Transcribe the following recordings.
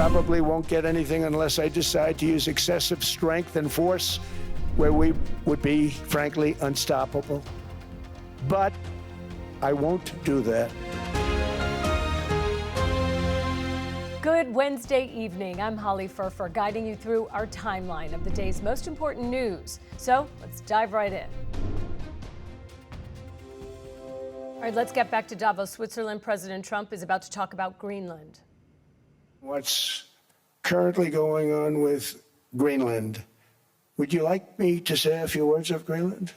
probably won't get anything unless I decide to use excessive strength and force where we would be, frankly, unstoppable. But I won't do that. Good Wednesday evening. I'm Holly Furfer, guiding you through our timeline of the day's most important news. So let's dive right in. All right, let's get back to Davos, Switzerland. President Trump is about to talk about Greenland. What's currently going on with Greenland? Would you like me to say a few words of Greenland?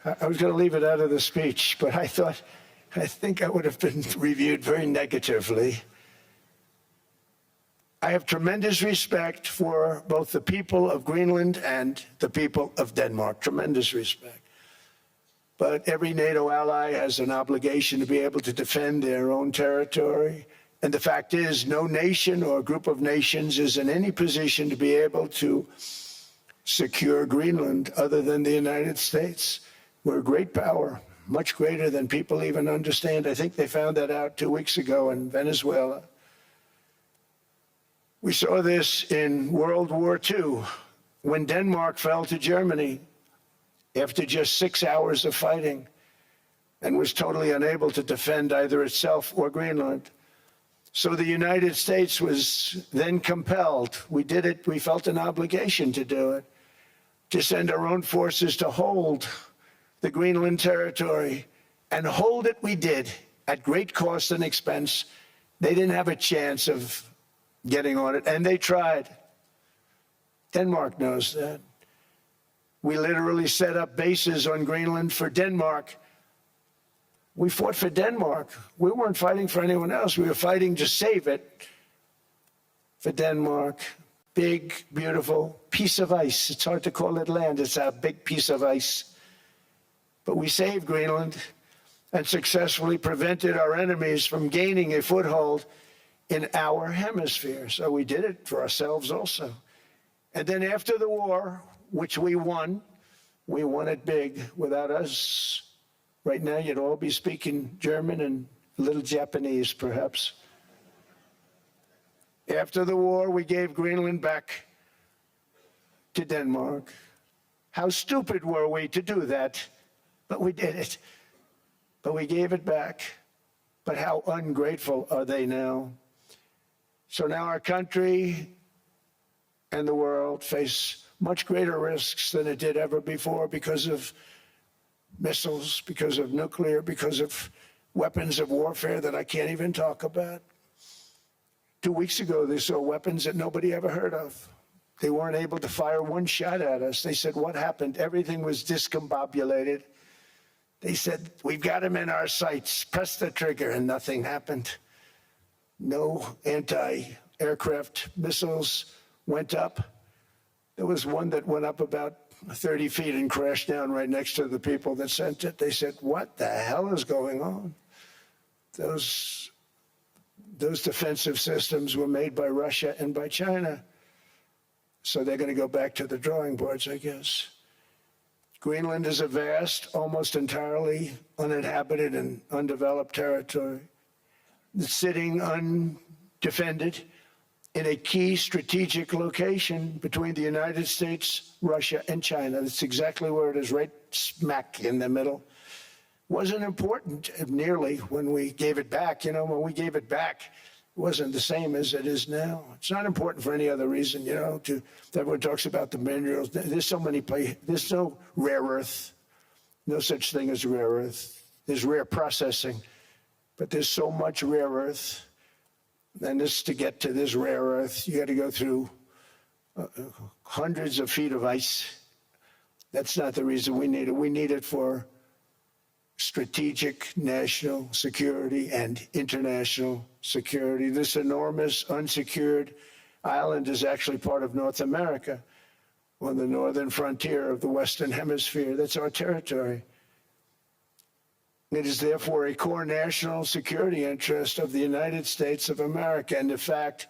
I was going to leave it out of the speech, but I think I would have been reviewed very negatively. I have tremendous respect for both the people of Greenland and the people of Denmark, tremendous respect. But every NATO ally has an obligation to be able to defend their own territory. And the fact is, no nation or group of nations is in any position to be able to secure Greenland other than the United States. We're a great power, much greater than people even understand. I think they found that out 2 weeks ago in Venezuela. We saw this in World War II, when Denmark fell to Germany after just 6 hours of fighting and was totally unable to defend either itself or Greenland. So the United States was then compelled, we did it, we felt an obligation to do it, to send our own forces to hold the Greenland territory, and hold it we did at great cost and expense. They didn't have a chance of getting on it, and they tried. Denmark knows that. We literally set up bases on Greenland for Denmark. We fought for Denmark. We weren't fighting for anyone else. We were fighting to save it for Denmark. Big, beautiful piece of ice. It's hard to call it land. It's a big piece of ice. But we saved Greenland and successfully prevented our enemies from gaining a foothold in our hemisphere. So we did it for ourselves also. And then after the war, which we won it big. Without us, right now you'd all be speaking German and a little Japanese, perhaps. After the war, we gave Greenland back to Denmark. How stupid were we to do that? But we did it. But we gave it back. But how ungrateful are they now? So now our country and the world face much greater risks than it did ever before because of missiles, because of nuclear, because of weapons of warfare that I can't even talk about. 2 weeks ago, they saw weapons that nobody ever heard of. They weren't able to fire one shot at us. They said, what happened? Everything was discombobulated. They said, we've got them in our sights. Press the trigger, and nothing happened. No anti-aircraft missiles went up. There was one that went up about 30 feet and crashed down right next to the people that sent it. They said, what the hell is going on? Those defensive systems were made by Russia and by China. So they're going to go back to the drawing boards, I guess. Greenland is a vast, almost entirely uninhabited and undeveloped territory. It's sitting undefended in a key strategic location between the United States, Russia, and China. That's exactly where it is, right smack in the middle. Wasn't important nearly when we gave it back. You know, when we gave it back, it wasn't the same as it is now. It's not important for any other reason, you know, everyone talks about the minerals. There's so many places. There's no rare earth, no such thing as rare earth. There's rare processing, but there's so much rare earth. And this, to get to this rare earth, you got to go through hundreds of feet of ice. That's not the reason we need it. We need it for strategic national security and international security. This enormous unsecured island is actually part of North America, on the northern frontier of the Western Hemisphere. That's our territory. It is therefore a core national security interest of the United States of America. And in fact,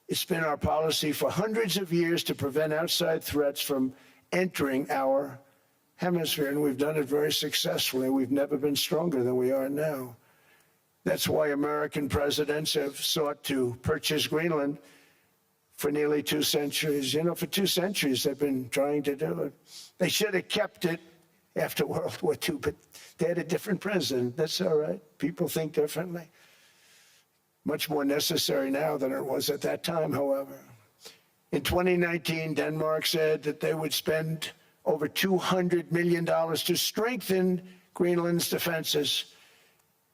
it's been our policy for hundreds of years to prevent outside threats from entering our hemisphere, and we've done it very successfully. We've never been stronger than we are now. That's why American presidents have sought to purchase Greenland for nearly 2 centuries. You know, for 2 centuries they've been trying to do it. They should have kept it after World War II, but they had a different president. That's all right. People think differently. Much more necessary now than it was at that time, however. In 2019, Denmark said that they would spend over $200 million to strengthen Greenland's defenses.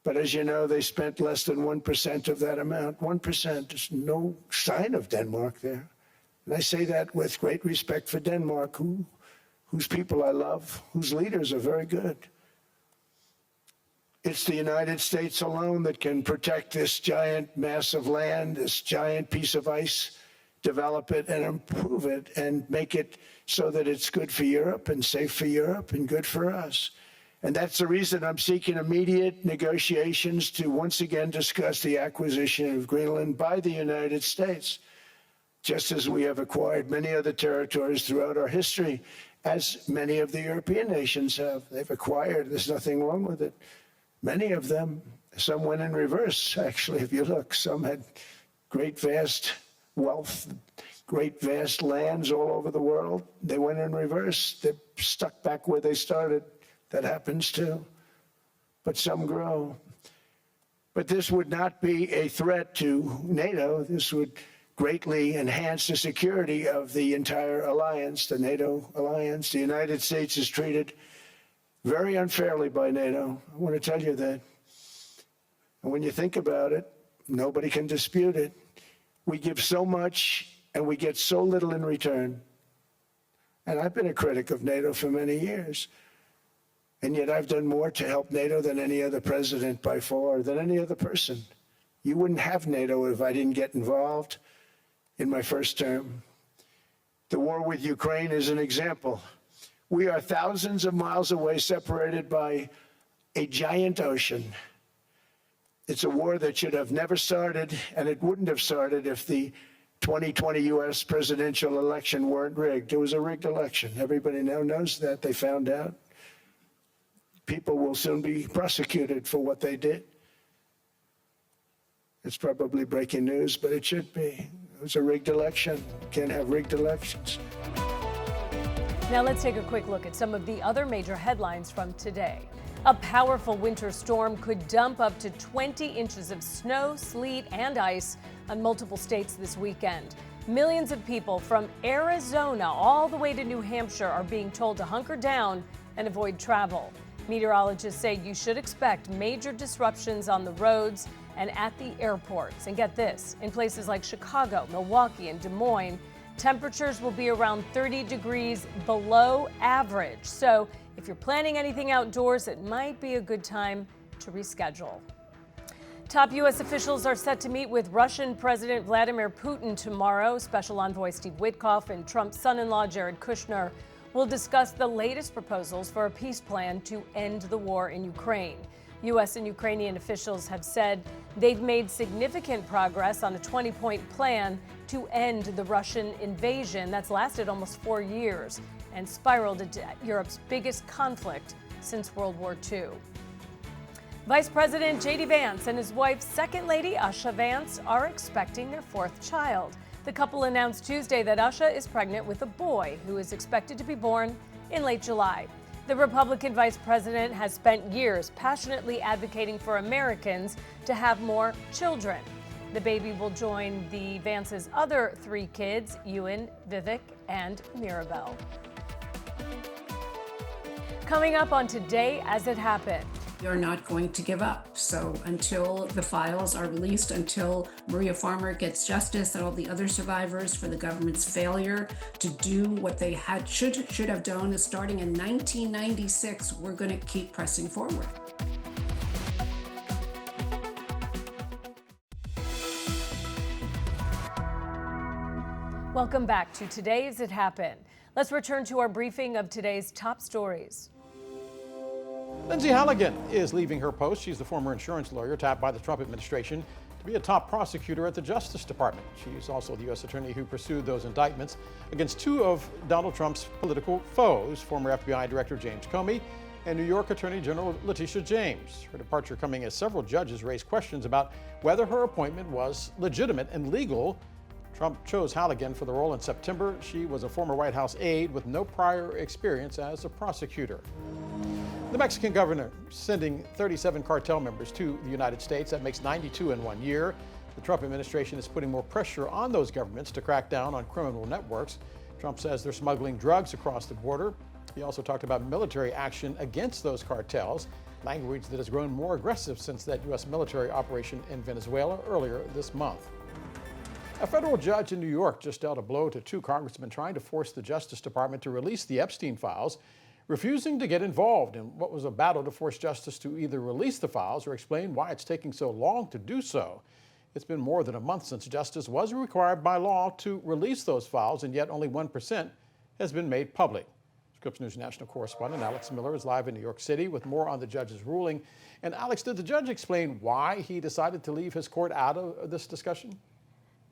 But as you know, they spent less than 1% of that amount. 1%. There's no sign of Denmark there. And I say that with great respect for Denmark, whose people I love, whose leaders are very good. It's the United States alone that can protect this giant mass of land, this giant piece of ice, develop it and improve it and make it so that it's good for Europe and safe for Europe and good for us. And that's the reason I'm seeking immediate negotiations to once again discuss the acquisition of Greenland by the United States, just as we have acquired many other territories throughout our history, as many of the European nations have. They've acquired, there's nothing wrong with it. Many of them, some went in reverse, actually, if you look. Some had great, vast wealth, great, vast lands all over the world. They went in reverse. They're stuck back where they started. That happens too. But some grow. But this would not be a threat to NATO. This would greatly enhance the security of the entire alliance, the NATO alliance. The United States is treated very unfairly by NATO. I want to tell you that. And when you think about it, nobody can dispute it. We give so much and we get so little in return. And I've been a critic of NATO for many years. And yet I've done more to help NATO than any other president by far, than any other person. You wouldn't have NATO if I didn't get involved in my first term. The war with Ukraine is an example. We are thousands of miles away, separated by a giant ocean. It's a war that should have never started, and it wouldn't have started if the 2020 U.S. presidential election weren't rigged. It was a rigged election. Everybody now knows that. They found out. People will soon be prosecuted for what they did. It's probably breaking news, but it should be. It was a rigged election. Can't have rigged elections. Now let's take a quick look at some of the other major headlines from today. A powerful winter storm could dump up to 20 inches of snow, sleet, and ice on multiple states this weekend. Millions of people from Arizona all the way to New Hampshire are being told to hunker down and avoid travel. Meteorologists say you should expect major disruptions on the roads and at the airports. And get this, in places like Chicago, Milwaukee, and Des Moines, temperatures will be around 30 degrees below average. So if you're planning anything outdoors, it might be a good time to reschedule. Top U.S. officials are set to meet with Russian President Vladimir Putin tomorrow. Special Envoy Steve Witkoff and Trump's son-in-law Jared Kushner will discuss the latest proposals for a peace plan to end the war in Ukraine. U.S. and Ukrainian officials have said they've made significant progress on a 20-point plan to end the Russian invasion that's lasted almost 4 years and spiraled into Europe's biggest conflict since World War II. Vice President J.D. Vance and his wife, Second Lady Asha Vance, are expecting their 4th child. The couple announced Tuesday that Asha is pregnant with a boy who is expected to be born in late July. The Republican vice president has spent years passionately advocating for Americans to have more children. The baby will join the Vance's other 3 kids, Ewan, Vivek, and Mirabel. Coming up on Today As It Happened. They're not going to give up. So until the files are released, until Maria Farmer gets justice and all the other survivors for the government's failure to do what they should have done, starting in 1996, we're going to keep pressing forward. Welcome back to Today As It Happened. Let's return to our briefing of today's top stories. Lindsay Halligan is leaving her post. She's the former insurance lawyer tapped by the Trump administration to be a top prosecutor at the Justice Department. She's also the U.S. attorney who pursued those indictments against 2 of Donald Trump's political foes, former FBI Director James Comey and New York Attorney General Letitia James. Her departure coming as several judges raised questions about whether her appointment was legitimate and legal. Trump chose Halligan for the role in September. She was a former White House aide with no prior experience as a prosecutor. The Mexican governor sending 37 cartel members to the United States. That makes 92 in 1 year. The Trump administration is putting more pressure on those governments to crack down on criminal networks. Trump says they're smuggling drugs across the border. He also talked about military action against those cartels, language that has grown more aggressive since that U.S. military operation in Venezuela earlier this month. A federal judge in New York just dealt a blow to two congressmen trying to force the Justice Department to release the Epstein files, refusing to get involved in what was a battle to force justice to either release the files or explain why it's taking so long to do so. It's been more than a month since justice was required by law to release those files, and yet only 1% has been made public. Scripps News national correspondent Alex Miller is live in New York City with more on the judge's ruling. And Alex, did the judge explain why he decided to leave his court out of this discussion?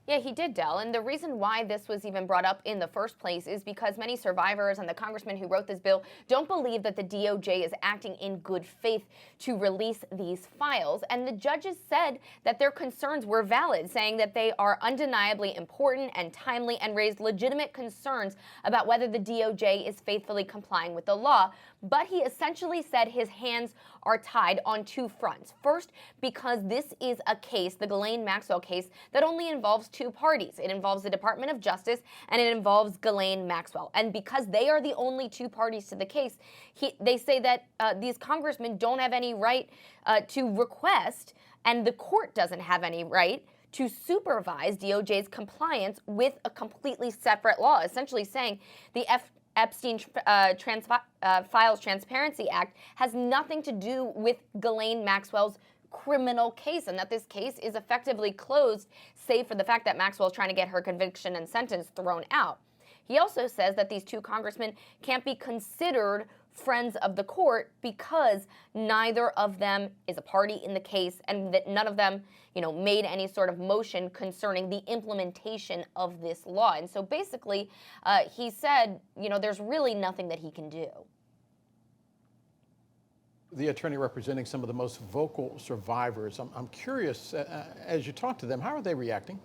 Yeah, he did, Del. And the reason why this was even brought up in the first place is because many survivors and the congressman who wrote this bill don't believe that the DOJ is acting in good faith to release these files. And the judges said that their concerns were valid, saying that they are undeniably important and timely and raised legitimate concerns about whether the DOJ is faithfully complying with the law. But he essentially said his hands are tied on two fronts. First, because this is a case, the Ghislaine Maxwell case, that only involves two parties. It involves the Department of Justice and it involves Ghislaine Maxwell. And because they are the only two parties to the case, they say that these congressmen don't have any right to request, and the court doesn't have any right to supervise DOJ's compliance with a completely separate law, essentially saying the Epstein Files Transparency Act has nothing to do with Ghislaine Maxwell's criminal case, and that this case is effectively closed, save for the fact that Maxwell is trying to get her conviction and sentence thrown out. He also says that these two congressmen can't be considered friends of the court because neither of them is a party in the case, and that none of them, made any sort of motion concerning the implementation of this law. And so basically, he said, there's really nothing that he can do. The attorney representing some of the most vocal survivors, I'm curious, as you talk to them, how are they reacting?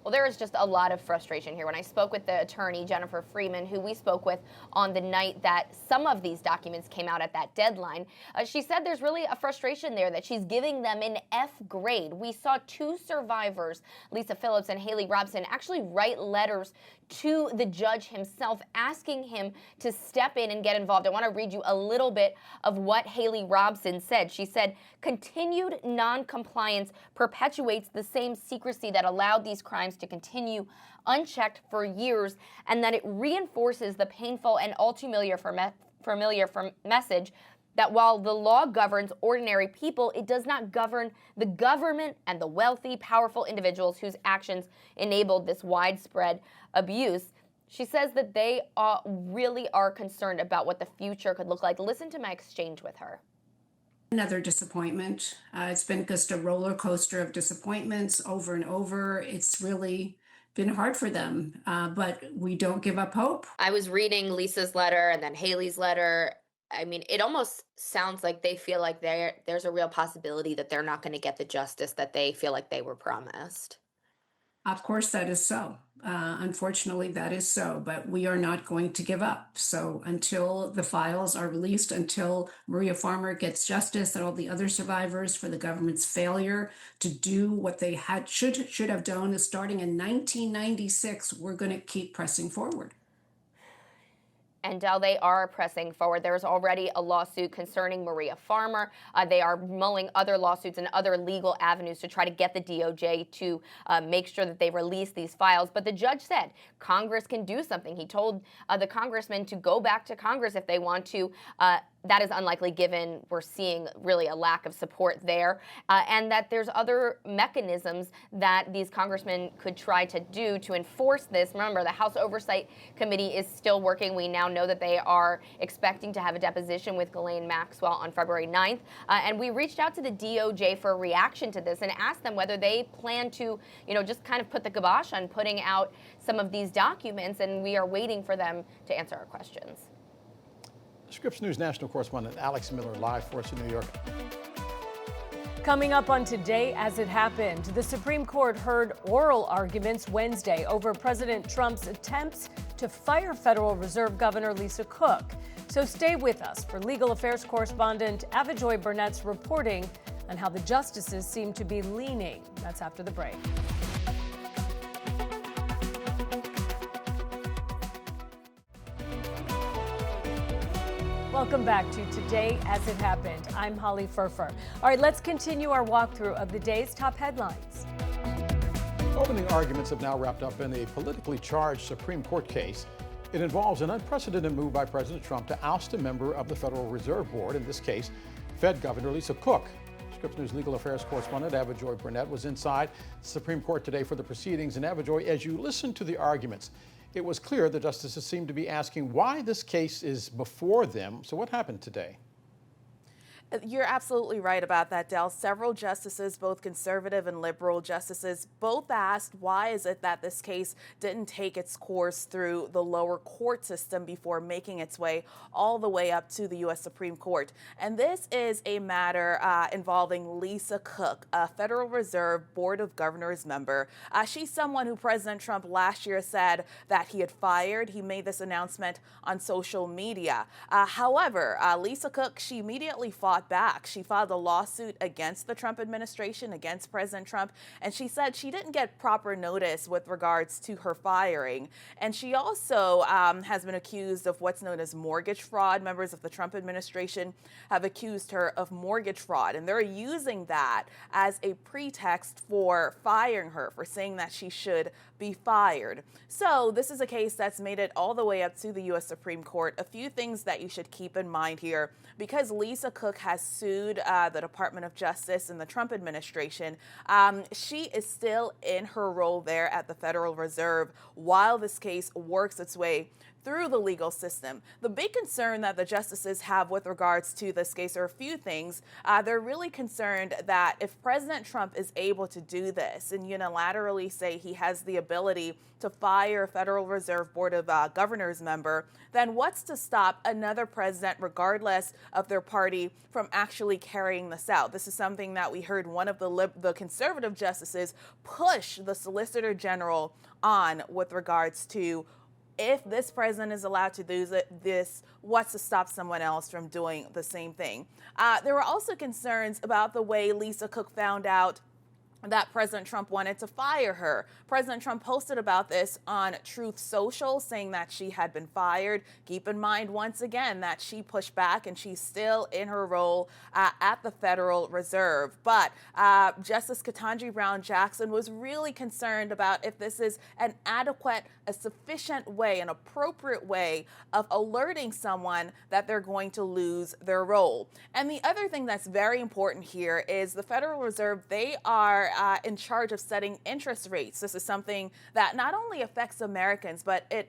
Well, there is just a lot of frustration here. When I spoke with the attorney, Jennifer Freeman, who we spoke with on the night that some of these documents came out at that deadline, she said there's really a frustration there that she's giving them an F grade. We saw two survivors, Lisa Phillips and Haley Robson, actually write letters to the judge himself asking him to step in and get involved. I want to read you a little bit of what Haley Robson said. She said, "Continued non-compliance perpetuates the same secrecy that allowed these crimes to continue unchecked for years, and that it reinforces the painful and all too familiar message that while the law governs ordinary people, it does not govern the government and the wealthy, powerful individuals whose actions enabled this widespread abuse." She says that they really are concerned about what the future could look like. Listen to my exchange with her. Another disappointment. It's been just a roller coaster of disappointments over and over. It's really been hard for them, but we don't give up hope. I was reading Lisa's letter and then Haley's letter. I mean, it almost sounds like they feel like there's a real possibility that they're not going to get the justice that they feel like they were promised. Of course, that is so. Unfortunately, that is so, but we are not going to give up. So until the files are released, until Maria Farmer gets justice and all the other survivors for the government's failure to do what they should have done, starting in 1996, we're going to keep pressing forward. And Del, they are pressing forward. There's already a lawsuit concerning Maria Farmer. They are mulling other lawsuits and other legal avenues to try to get the DOJ to make sure that they release these files. But the judge said Congress can do something. He told the congressman to go back to Congress if they want to. That is unlikely given we're seeing really a lack of support there, and that there's other mechanisms that these congressmen could try to do to enforce this. Remember, the House Oversight Committee is still working. We now know that they are expecting to have a deposition with Ghislaine Maxwell on February 9th, and we reached out to the DOJ for a reaction to this and asked them whether they plan to, just kind of put the kibosh on putting out some of these documents, and we are waiting for them to answer our questions. Scripps News national correspondent Alex Miller live for us in New York. Coming up on Today As It Happened, the Supreme Court heard oral arguments Wednesday over President Trump's attempts to fire Federal Reserve Governor Lisa Cook. So stay with us for legal affairs correspondent Avajoy Burnett's reporting on how the justices seem to be leaning. That's after the break. Welcome back to Today As It Happened. I'm Holly Furfer. All right, let's continue our walkthrough of the day's top headlines. Opening arguments have now wrapped up in a politically charged Supreme Court case. It involves an unprecedented move by President Trump to oust a member of the Federal Reserve Board, in this case, Fed Governor Lisa Cook. Scripps News legal affairs correspondent Avajoy Burnett was inside the Supreme Court today for the proceedings. And Avajoy, as you listen to the arguments, it was clear the justices seemed to be asking why this case is before them. So what happened today? You're absolutely right about that, Del. Several justices, both conservative and liberal justices, both asked why is it that this case didn't take its course through the lower court system before making its way all the way up to the U.S. Supreme Court. And this is a matter involving Lisa Cook, a Federal Reserve Board of Governors member. She's someone who President Trump last year said that he had fired. He made this announcement on social media. However, Lisa Cook, she immediately fought back. She filed a lawsuit against the Trump administration, against President Trump, and she said she didn't get proper notice with regards to her firing. And she also has been accused of what's known as mortgage fraud. Members of the Trump administration have accused her of mortgage fraud, and they're using that as a pretext for firing her, for saying that she should be fired. So this is a case that's made it all the way up to the U.S. Supreme Court. A few things that you should keep in mind here. Because Lisa Cook has sued the Department of Justice and the Trump administration, she is still in her role there at the Federal Reserve while this case works its way through the legal system. The big concern that the justices have with regards to this case are a few things. They're really concerned that if President Trump is able to do this and unilaterally say he has the ability to fire a Federal Reserve Board of Governors member, then what's to stop another president, regardless of their party, from actually carrying this out? This is something that we heard one of the conservative justices push the Solicitor General on with regards to if this president is allowed to do this, what's to stop someone else from doing the same thing? There were also concerns about the way Lisa Cook found out that President Trump wanted to fire her. President Trump posted about this on Truth Social, saying that she had been fired. Keep in mind, once again, that she pushed back and she's still in her role at the Federal Reserve. But Justice Ketanji Brown Jackson was really concerned about if this is an adequate, a sufficient way, an appropriate way of alerting someone that they're going to lose their role. And the other thing that's very important here is the Federal Reserve, they are in charge of setting interest rates. This is something that not only affects Americans, but it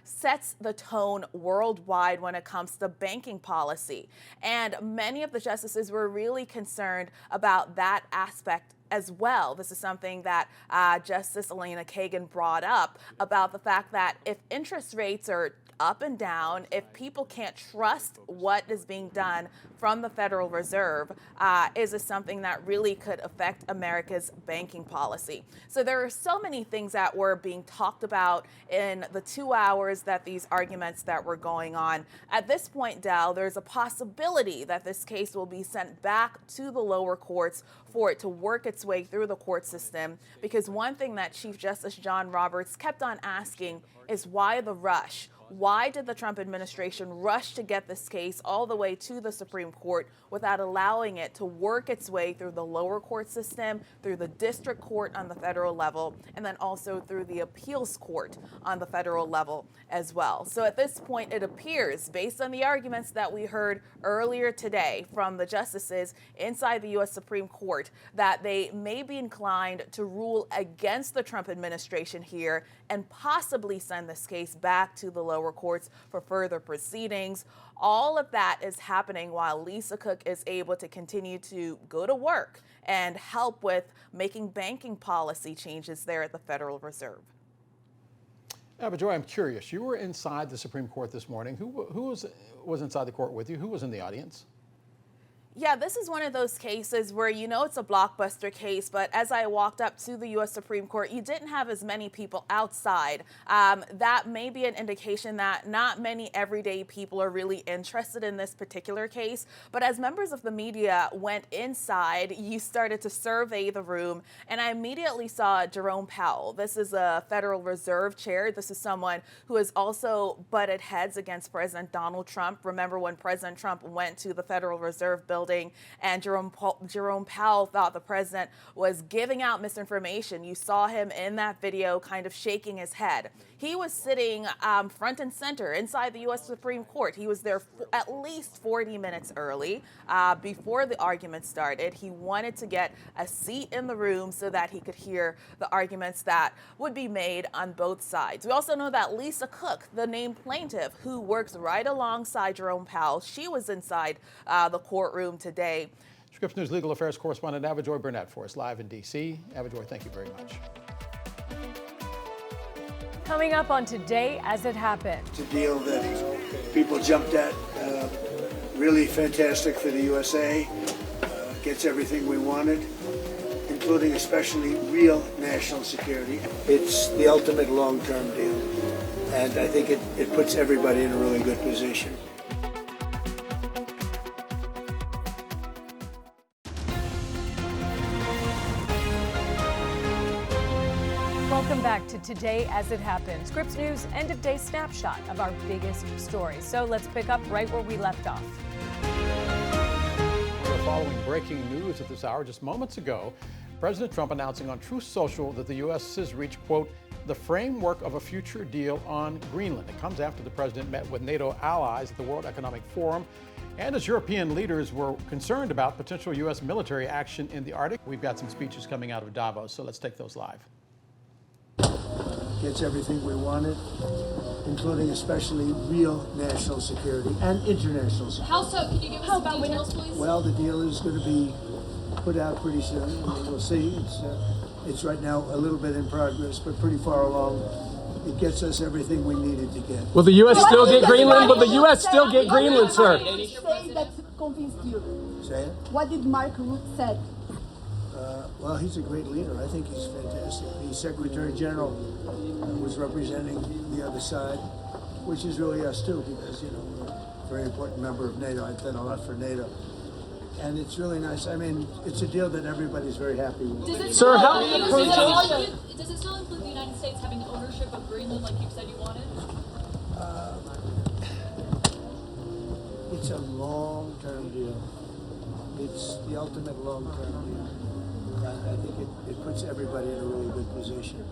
sets the tone worldwide when it comes to banking policy. And many of the justices were really concerned about that aspect as well. This is something that Justice Elena Kagan brought up about the fact that if interest rates are up and down, if people can't trust what is being done from the Federal Reserve, is this something that really could affect America's banking policy. So there are so many things that were being talked about in the 2 hours that these arguments that were going on. At this point, Dal, there's a possibility that this case will be sent back to the lower courts for it to work its way through the court system, because one thing that Chief Justice John Roberts kept on asking is why the rush? Why did the Trump administration rush to get this case all the way to the Supreme Court without allowing it to work its way through the lower court system, through the district court on the federal level, and then also through the appeals court on the federal level as well? So at this point, it appears, based on the arguments that we heard earlier today from the justices inside the U.S. Supreme Court, that they may be inclined to rule against the Trump administration here and possibly send this case back to the lower courts for further proceedings. All of that is happening while Lisa Cook is able to continue to go to work and help with making banking policy changes there at the Federal Reserve. Joy, I'm curious. You were inside the Supreme Court this morning. Who was inside the court with you? Who was in the audience? Yeah, this is one of those cases where you know it's a blockbuster case, but as I walked up to the U.S. Supreme Court, you didn't have as many people outside. That may be an indication that not many everyday people are really interested in this particular case. But as members of the media went inside, you started to survey the room, and I immediately saw Jerome Powell. This is a Federal Reserve chair. This is someone who has also butted heads against President Donald Trump. Remember when President Trump went to the Federal Reserve building and Jerome Powell thought the president was giving out misinformation. You saw him in that video kind of shaking his head. He was sitting front and center inside the U.S. Supreme Court. He was there at least 40 minutes early before the argument started. He wanted to get a seat in the room so that he could hear the arguments that would be made on both sides. We also know that Lisa Cook, the named plaintiff who works right alongside Jerome Powell, she was inside the courtroom today. Scripps News legal affairs correspondent Joy Burnett for us live in D.C. Joy, thank you very much. Coming up on Today as It Happened. It's a deal that people jumped at. Really fantastic for the USA. Gets everything we wanted, including especially real national security. It's the ultimate long-term deal, and I think it puts everybody in a really good position. Welcome back to Today as It Happened, Scripps News end-of-day snapshot of our biggest stories. So let's pick up right where we left off. We're following breaking news at this hour. Just moments ago, President Trump announcing on Truth Social that the U.S. has reached, quote, the framework of a future deal on Greenland. It comes after the president met with NATO allies at the World Economic Forum, and as European leaders were concerned about potential U.S. military action in the Arctic. We've got some speeches coming out of Davos, so let's take those live. Gets everything we wanted, including especially real national security and international security. How so? Can you give us some details, please? Well, the deal is going to be put out pretty soon. I mean, we'll see. It's right now a little bit in progress, but pretty far along. It gets us everything we needed to get. Will the U.S. still get Greenland? Will the U.S. still get Greenland, sir? Say that convinced you. Say it? What did Mark Rutte said? Well, he's a great leader. I think he's fantastic. The Secretary General was representing the other side, which is really us too, because, you know, we're a very important member of NATO. I've done a lot for NATO. And it's really nice. I mean, it's a deal that everybody's very happy with. Sir, how... Does it still include the United States having ownership of Greenland like you said you wanted? It's a long-term deal. It's the ultimate long-term deal. I think it puts everybody in a really good position,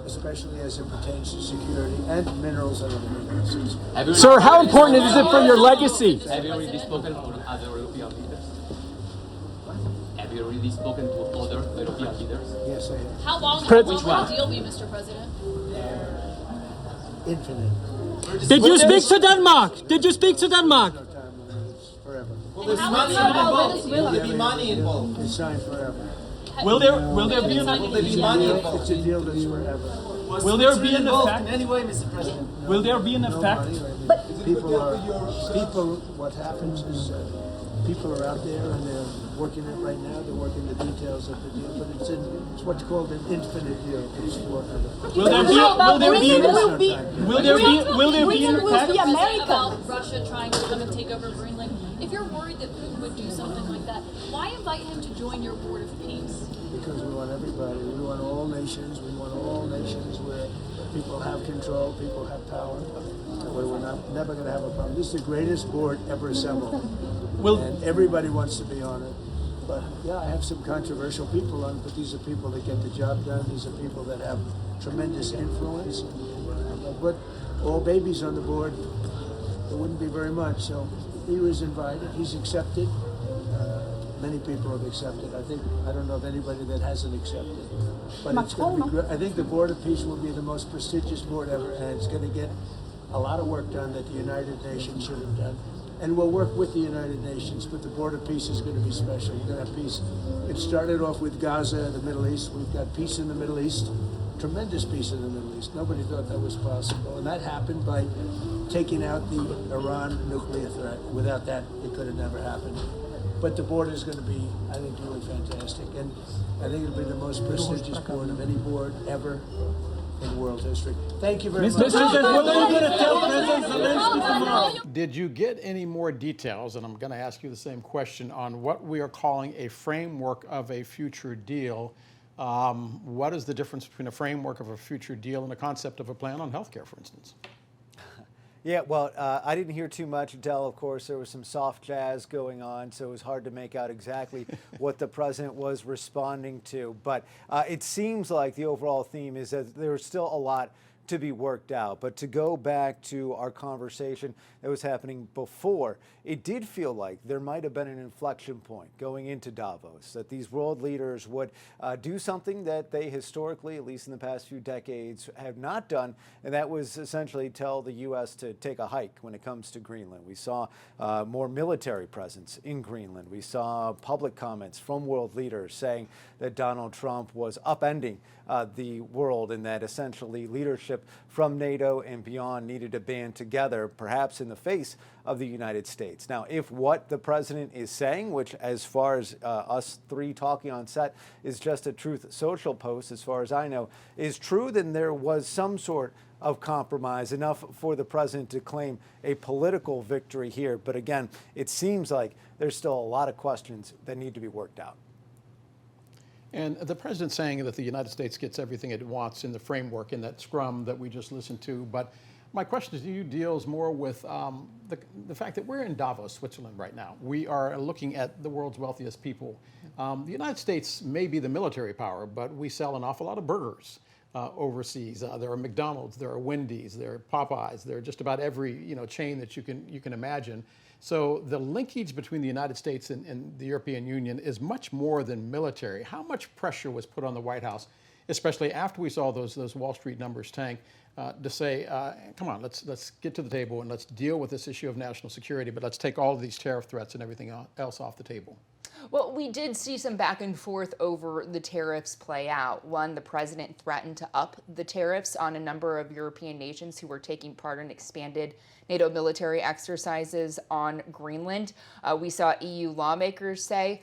especially as it pertains to security and minerals and other minerals. Sir, how important is it for your legacy? Have you already spoken to other European leaders? Have you already spoken to other European leaders? Yes, I have. How long will the deal be, Mr. President? Infinite. Did you speak to Denmark? Did you speak to Denmark? No time limit. It's forever. And how Will there be money involved? It's signed forever. Will there be money involved? It's a deal that's forever. Will there be an effect? In any way, Mr. President? Will there be an No effect? money or anything. People, what happens is people are out there and they're working it right now. They're working the details of the deal, but it's what's called an infinite deal. It's forever. Will there be an effect? About Russia trying to come and take over Greenland. If you're worried that Putin would do something like that, why invite him to join your board of peace? Because we want everybody. We want all nations. We want all nations where people have control, people have power. That way we're never going to have a problem. This is the greatest board ever assembled. And everybody wants to be on it. But yeah, I have some controversial people on it, but these are people that get the job done. These are people that have tremendous influence. But all babies on the board, there wouldn't be very much. So he was invited. He's accepted. Many people have accepted. I don't know of anybody that hasn't accepted. But it's going to be great. I think the Board of Peace will be the most prestigious board ever, and it's going to get a lot of work done that the United Nations should have done. And we'll work with the United Nations, but the Board of Peace is going to be special. You're going to have peace. It started off with Gaza and the Middle East. We've got peace in the Middle East, tremendous peace in the Middle East. Nobody thought that was possible. And that happened by taking out the Iran nuclear threat. Without that, it could have never happened. But the board is going to be, I think, really fantastic. And I think it'll be the most prestigious board of any board ever in world history. Thank you very much. What are you going to tell President Zelensky tomorrow? Did you get any more details, and I'm going to ask you the same question, on what we are calling a framework of a future deal? What is the difference between a framework of a future deal and a concept of a plan on healthcare, for instance? Yeah, well, I didn't hear too much, Del. Of course, there was some soft jazz going on, so it was hard to make out exactly what the president was responding to. But it seems like the overall theme is that there's still a lot to be worked out. But to go back to our conversation that was happening before, it did feel like there might have been an inflection point going into Davos, that these world leaders would do something that they historically, at least in the past few decades, have not done, and that was essentially tell the U.S. to take a hike when it comes to Greenland. We saw more military presence in Greenland. We saw public comments from world leaders saying that Donald Trump was upending the world and that essentially leadership from NATO and beyond needed to band together, perhaps in the face of the United States. Now, if what the president is saying, which as far as us three talking on set is just a Truth Social post, as far as I know, is true, then there was some sort of compromise, enough for the president to claim a political victory here. But again, it seems like there's still a lot of questions that need to be worked out. And the president saying that the United States gets everything it wants in the framework, in that scrum that we just listened to. But my question to you deals more with the fact that we're in Davos, Switzerland right now. We are looking at the world's wealthiest people. The United States may be the military power, but we sell an awful lot of burgers overseas. There are McDonald's, there are Wendy's, there are Popeyes, there are just about every chain that you can imagine. So the linkage between the United States and the European Union is much more than military. How much pressure was put on the White House, especially after we saw those Wall Street numbers tank, to say, come on, let's get to the table and let's deal with this issue of national security, but let's take all of these tariff threats and everything else off the table? Well, we did see some back and forth over the tariffs play out. One, the president threatened to up the tariffs on a number of European nations who were taking part in expanded NATO military exercises on Greenland. We saw EU lawmakers say,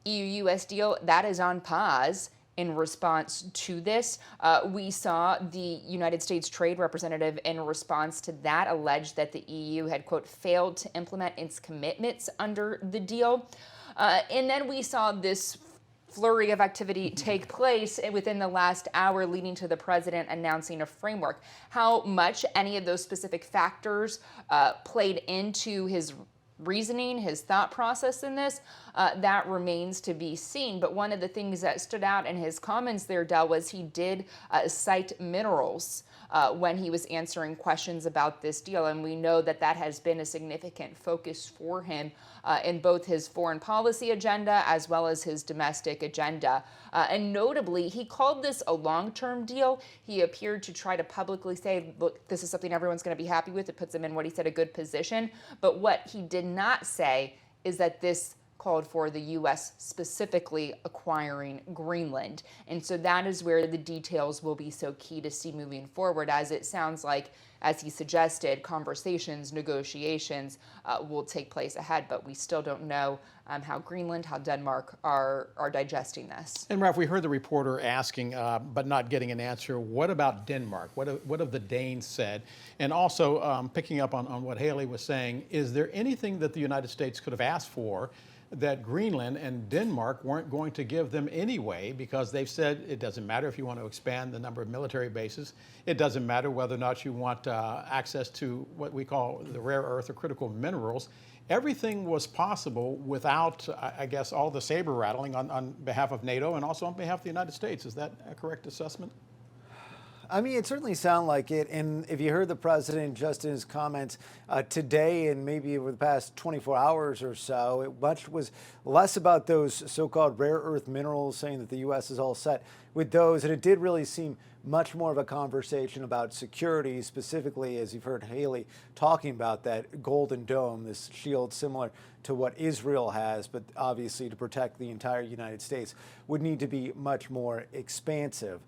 EU-US deal, that is on pause. In response to this, we saw the United States Trade Representative in response to that allege that the EU had, quote, failed to implement its commitments under the deal. And then we saw this flurry of activity take place within the last hour, leading to the president announcing a framework. How much any of those specific factors played into his reasoning, his thought process in this, that remains to be seen. But one of the things that stood out in his comments there, Del, was he did cite minerals when he was answering questions about this deal. And we know that that has been a significant focus for him in both his foreign policy agenda as well as his domestic agenda. And notably, he called this a long-term deal. He appeared to try to publicly say, look, this is something everyone's going to be happy with. It puts him in what he said, a good position. But what he did not say is that this called for the U.S. specifically acquiring Greenland. And so that is where the details will be so key to see moving forward, as it sounds like, as he suggested, conversations, negotiations will take place ahead, but we still don't know how Greenland, how Denmark are digesting this. And Ralph, we heard the reporter asking, but not getting an answer, what about Denmark? What have the Danes said? And also, picking up on what Haley was saying, is there anything that the United States could have asked for that Greenland and Denmark weren't going to give them anyway, because they've said it doesn't matter if you want to expand the number of military bases. It doesn't matter whether or not you want access to what we call the rare earth or critical minerals. Everything was possible without, I guess, all the saber rattling on behalf of NATO and also on behalf of the United States. Is that a correct assessment? I mean, it certainly sounded like it. And if you heard the president just in his comments today and maybe over the past 24 hours or so, it much was less about those so-called rare earth minerals, saying that the U.S. is all set with those. And it did really seem much more of a conversation about security, specifically, as you've heard Haley talking about, that Golden Dome, this shield similar to what Israel has, but obviously to protect the entire United States, would need to be much more expansive.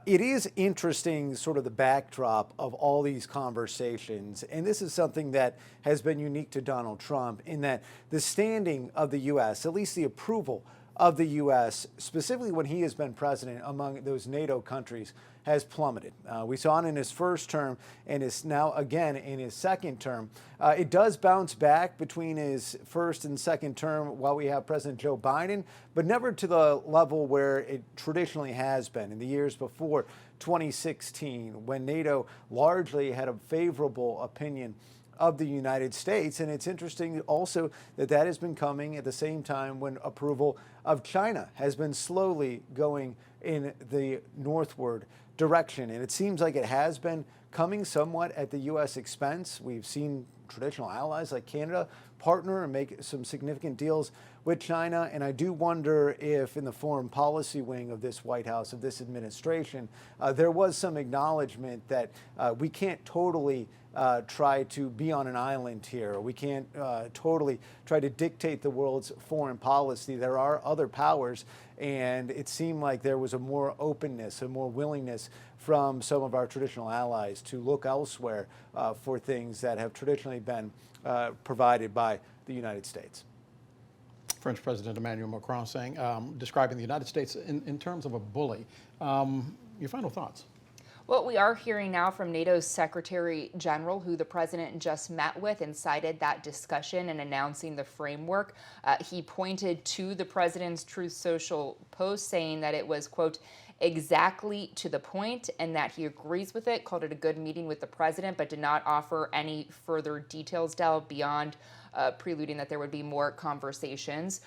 It is interesting, sort of the backdrop of all these conversations, and this is something that has been unique to Donald Trump, in that the standing of the U.S., at least the approval of the U.S., specifically when he has been president among those NATO countries, has plummeted. We saw it in his first term and is now again in his second term. It does bounce back between his first and second term while we have President Joe Biden, but never to the level where it traditionally has been in the years before 2016, when NATO largely had a favorable opinion of the United States. And it's interesting also that that has been coming at the same time when approval of China has been slowly going in the northward direction. And it seems like it has been coming somewhat at the U.S. expense. We've seen traditional allies like Canada partner and make some significant deals with China. And I do wonder if in the foreign policy wing of this White House, of this administration, there was some acknowledgement that we can't totally try to be on an island here. We can't totally try to dictate the world's foreign policy. There are other powers, and it seemed like there was a more openness, a more willingness from some of our traditional allies to look elsewhere for things that have traditionally been provided by the United States. French President Emmanuel Macron saying, describing the United States in terms of a bully. Your final thoughts? Well, we are hearing now from NATO's Secretary General, who the president just met with and cited that discussion in announcing the framework. He pointed to the president's Truth Social post, saying that it was, quote, exactly to the point, and that he agrees with it, called it a good meeting with the president, but did not offer any further details, Del, beyond preluding that there would be more conversations.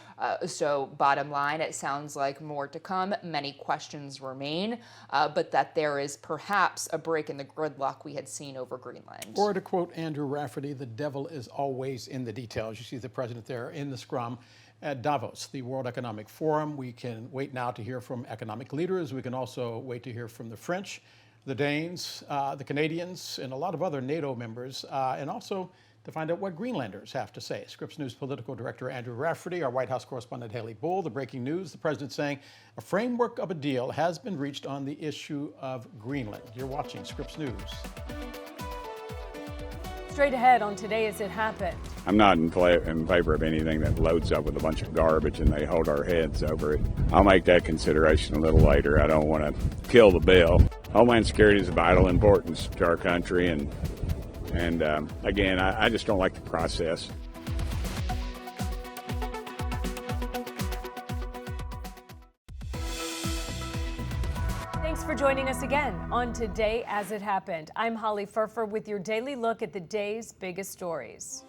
So bottom line, it sounds like more to come. Many questions remain, but that there is perhaps a break in the gridlock we had seen over Greenland. Or to quote Andrew Rafferty, the devil is always in the details. You see the president there in the scrum at Davos, the World Economic Forum. We can wait now to hear from economic leaders. We can also wait to hear from the French, the Danes, the Canadians, and a lot of other NATO members, and also to find out what Greenlanders have to say. Scripps News political director Andrew Rafferty, our White House correspondent Haley Bull, the breaking news, the president saying a framework of a deal has been reached on the issue of Greenland. You're watching Scripps News. Straight ahead on Today As It Happened. I'm not in favor of anything that loads up with a bunch of garbage and they hold our heads over it. I'll make that consideration a little later. I don't want to kill the bill. Homeland security is of vital importance to our country, and again, I just don't like the process. Thanks for joining us again on Today As It Happened. I'm Holly Furfer with your daily look at the day's biggest stories.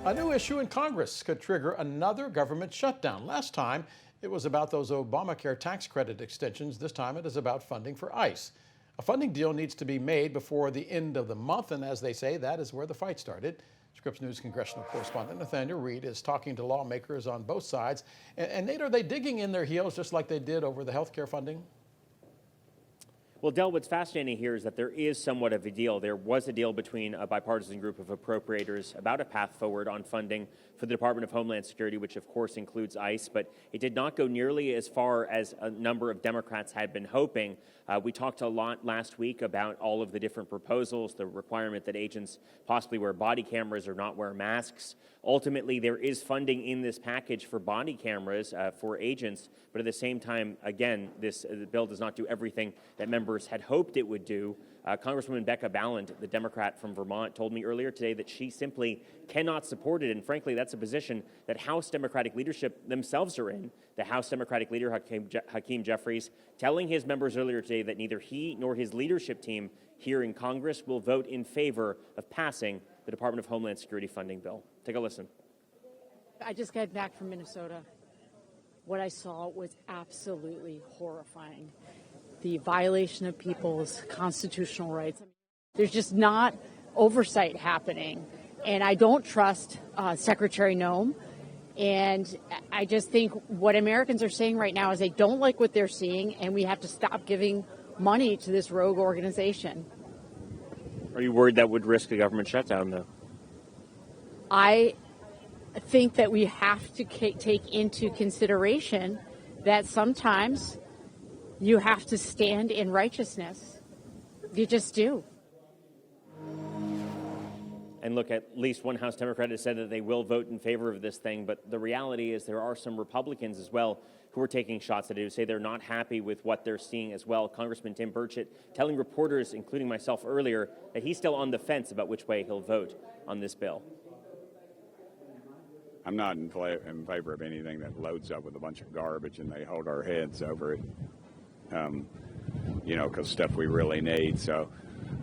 A new issue in Congress could trigger another government shutdown. Last time, it was about those Obamacare tax credit extensions. This time, it is about funding for ICE. A funding deal needs to be made before the end of the month, and as they say, that is where the fight started. Scripps News congressional correspondent Nathaniel Reed is talking to lawmakers on both sides. And Nate, are they digging in their heels just like they did over the health care funding? Well, Del, what's fascinating here is that there is somewhat of a deal. There was a deal between a bipartisan group of appropriators about a path forward on funding for the Department of Homeland Security, which of course includes ICE, but it did not go nearly as far as a number of Democrats had been hoping. We talked a lot last week about all of the different proposals, the requirement that agents possibly wear body cameras or not wear masks. Ultimately, there is funding in this package for body cameras for agents, but at the same time, again, the bill does not do everything that members had hoped it would do. Congresswoman Becca Balint, the Democrat from Vermont, told me earlier today that she simply cannot support it, and frankly, that's a position that House Democratic leadership themselves are in. The House Democratic leader, Hakeem Jeffries, telling his members earlier today that neither he nor his leadership team here in Congress will vote in favor of passing the Department of Homeland Security funding bill. Take a listen. I just got back from Minnesota. What I saw was absolutely horrifying. The violation of people's constitutional rights. There's just not oversight happening. And I don't trust Secretary Noem. And I just think what Americans are saying right now is they don't like what they're seeing, and we have to stop giving money to this rogue organization. Are you worried that would risk a government shutdown, though? I think that we have to take into consideration that sometimes you have to stand in righteousness. You just do. And look, at least one House Democrat has said that they will vote in favor of this thing, but the reality is there are some Republicans as well who are taking shots at it, who say they're not happy with what they're seeing as well. Congressman Tim Burchett telling reporters, including myself earlier, that he's still on the fence about which way he'll vote on this bill. I'm not in favor of anything that loads up with a bunch of garbage and they hold our heads over it, because stuff we really need. So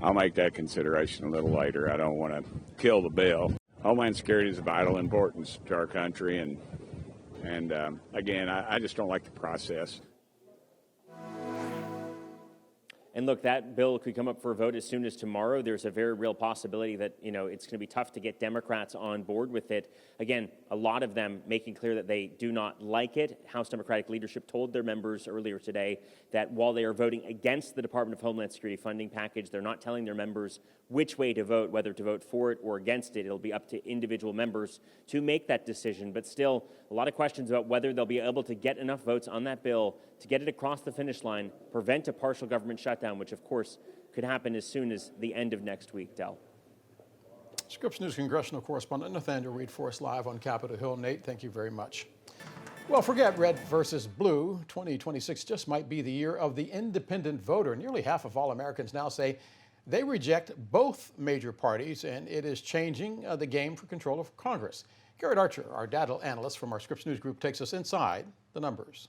I'll make that consideration a little later. I don't want to kill the bill. Homeland security is of vital importance to our country, and again, I just don't like the process. And look, that bill could come up for a vote as soon as tomorrow. There's a very real possibility that, it's going to be tough to get Democrats on board with it. Again, a lot of them making clear that they do not like it. House Democratic leadership told their members earlier today that while they are voting against the Department of Homeland Security funding package, they're not telling their members which way to vote, whether to vote for it or against it. It'll be up to individual members to make that decision. But still, a lot of questions about whether they'll be able to get enough votes on that bill to get it across the finish line, prevent a partial government shutdown, which of course could happen as soon as the end of next week. Del. Scripps News congressional correspondent Nathaniel Reed for us live on Capitol Hill. Nate, thank you very much. Well, forget red versus blue. 2026 just might be the year of the independent voter. Nearly half of all Americans now say they reject both major parties, and it is changing the game for control of Congress. Garrett Archer, our data analyst from our Scripps News Group, takes us inside the numbers.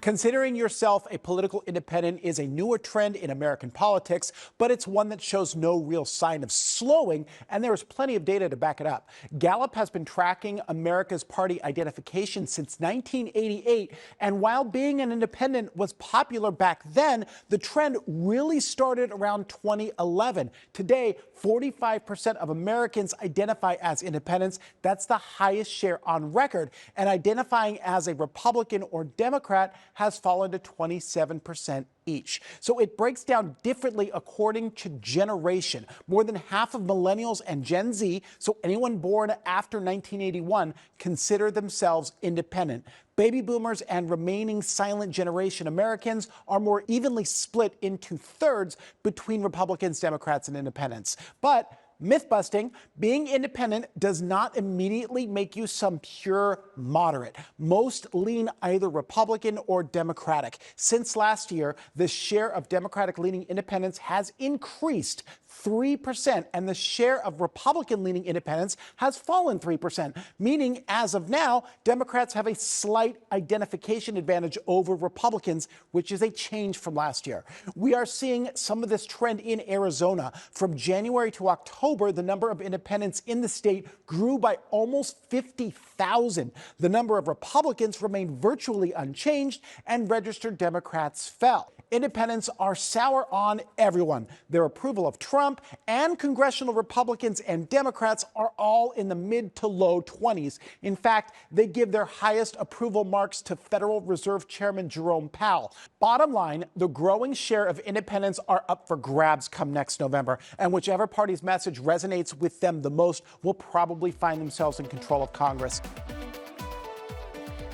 Considering yourself a political independent is a newer trend in American politics, but it's one that shows no real sign of slowing, and there is plenty of data to back it up. Gallup has been tracking America's party identification since 1988, and while being an independent was popular back then, the trend really started around 2011. Today, 45% of Americans identify as independents. That's the highest share on record, and identifying as a Republican or Democrat has fallen to 27% each. So it breaks down differently according to generation. More than half of millennials and Gen Z, so anyone born after 1981, consider themselves independent. Baby boomers and remaining silent generation Americans are more evenly split into thirds between Republicans, Democrats, and independents. But myth busting, being independent does not immediately make you some pure moderate. Most lean either Republican or Democratic. Since last year, the share of Democratic leaning independents has increased 3%, and the share of Republican leaning independents has fallen 3%, meaning as of now, Democrats have a slight identification advantage over Republicans, which is a change from last year. We are seeing some of this trend in Arizona. From January to October, the number of independents in the state grew by almost 50,000. The number of Republicans remained virtually unchanged, and registered Democrats fell. Independents are sour on everyone. Their approval of Trump and congressional Republicans and Democrats are all in the mid to low 20s. In fact, they give their highest approval marks to Federal Reserve Chairman Jerome Powell. Bottom line, the growing share of independents are up for grabs come next November, and whichever party's message resonates with them the most will probably find themselves in control of Congress.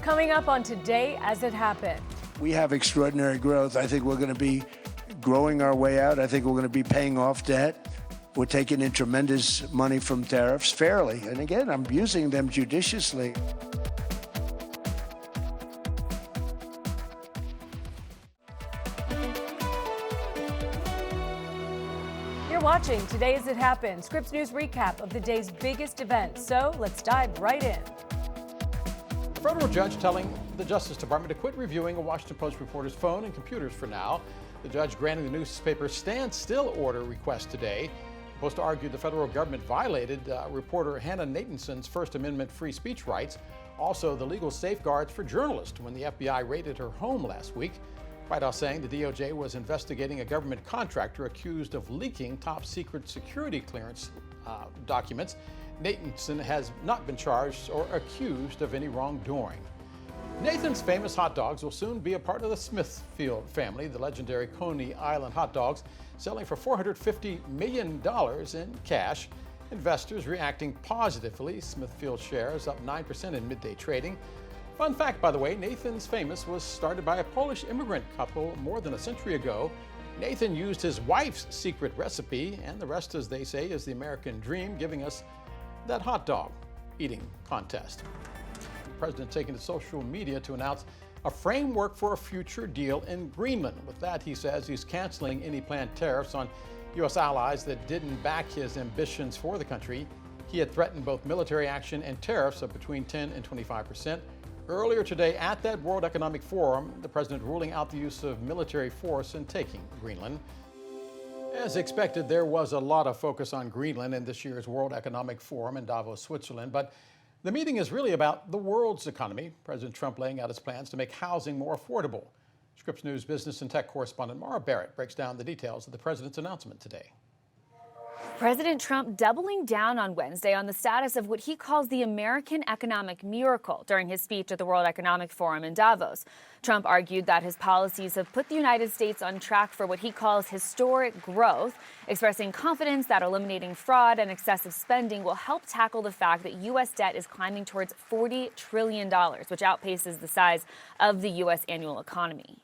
Coming up on Today As It Happened. We have extraordinary growth. I think we're going to be growing our way out. I think we're going to be paying off debt. We're taking in tremendous money from tariffs fairly. And again, I'm using them judiciously. You're watching Today As It Happened, Scripps News recap of the day's biggest events. So let's dive right in. A federal judge telling the Justice Department to quit reviewing a Washington Post reporter's phone and computers for now. The judge granting the newspaper's standstill order request today. The Post argued the federal government violated reporter Hannah Nathanson's First Amendment free speech rights, also the legal safeguards for journalists when the FBI raided her home last week. White House saying the DOJ was investigating a government contractor accused of leaking top secret security clearance documents. Nathanson has not been charged or accused of any wrongdoing. Nathan's famous hot dogs will soon be a part of the Smithfield family, the legendary Coney Island hot dogs, selling for $450 million in cash. Investors reacting positively. Smithfield shares up 9% in midday trading. Fun fact, by the way, Nathan's Famous was started by a Polish immigrant couple more than a century ago. Nathan used his wife's secret recipe, and the rest, as they say, is the American dream, giving us that hot dog eating contest. The president taking to social media to announce a framework for a future deal in Greenland. With that, he says he's canceling any planned tariffs on U.S. allies that didn't back his ambitions for the country. He had threatened both military action and tariffs of between 10 and 25%. Earlier today at that World Economic Forum, the president ruling out the use of military force in taking Greenland. As expected, there was a lot of focus on Greenland in this year's World Economic Forum in Davos, Switzerland, but the meeting is really about the world's economy. President Trump laying out his plans to make housing more affordable. Scripps News business and tech correspondent Mara Barrett breaks down the details of the president's announcement today. President Trump doubling down on Wednesday on the status of what he calls the American economic miracle during his speech at the World Economic Forum in Davos. Trump argued that his policies have put the United States on track for what he calls historic growth, expressing confidence that eliminating fraud and excessive spending will help tackle the fact that U.S. debt is climbing towards $40 trillion, which outpaces the size of the U.S. annual economy.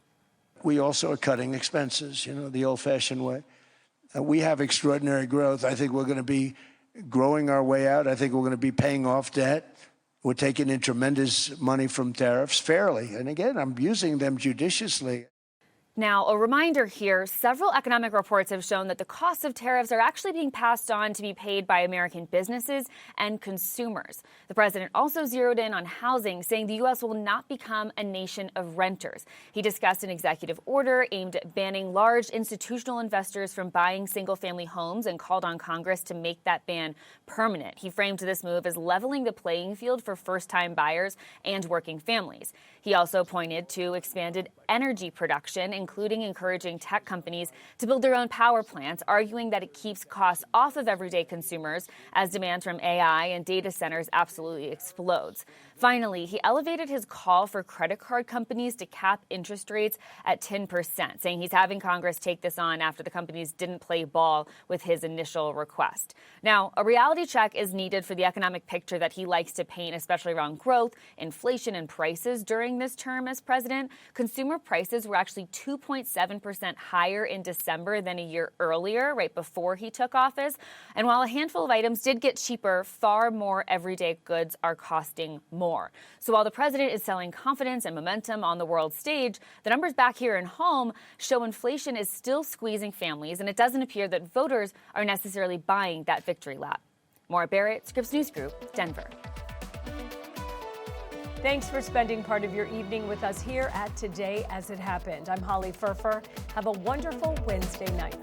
We also are cutting expenses, the old-fashioned way. We have extraordinary growth. I think we're going to be growing our way out. I think we're going to be paying off debt. We're taking in tremendous money from tariffs fairly. And again, I'm using them judiciously. Now, a reminder here, several economic reports have shown that the costs of tariffs are actually being passed on to be paid by American businesses and consumers. The president also zeroed in on housing, saying the U.S. will not become a nation of renters. He discussed an executive order aimed at banning large institutional investors from buying single-family homes and called on Congress to make that ban permanent. He framed this move as leveling the playing field for first-time buyers and working families. He also pointed to expanded energy production, including encouraging tech companies to build their own power plants, arguing that it keeps costs off of everyday consumers as demand from AI and data centers absolutely explodes. Finally, he elevated his call for credit card companies to cap interest rates at 10%, saying he's having Congress take this on after the companies didn't play ball with his initial request. Now, a reality check is needed for the economic picture that he likes to paint, especially around growth, inflation, and prices during this term as president. Consumer prices were actually 2.7% higher in December than a year earlier, right before he took office. And while a handful of items did get cheaper, far more everyday goods are costing more. So while the president is selling confidence and momentum on the world stage, the numbers back here at home show inflation is still squeezing families, and it doesn't appear that voters are necessarily buying that victory lap. Maura Barrett, Scripps News Group, Denver. Thanks for spending part of your evening with us here at Today As It Happened. I'm Holly Furfer. Have a wonderful Wednesday night.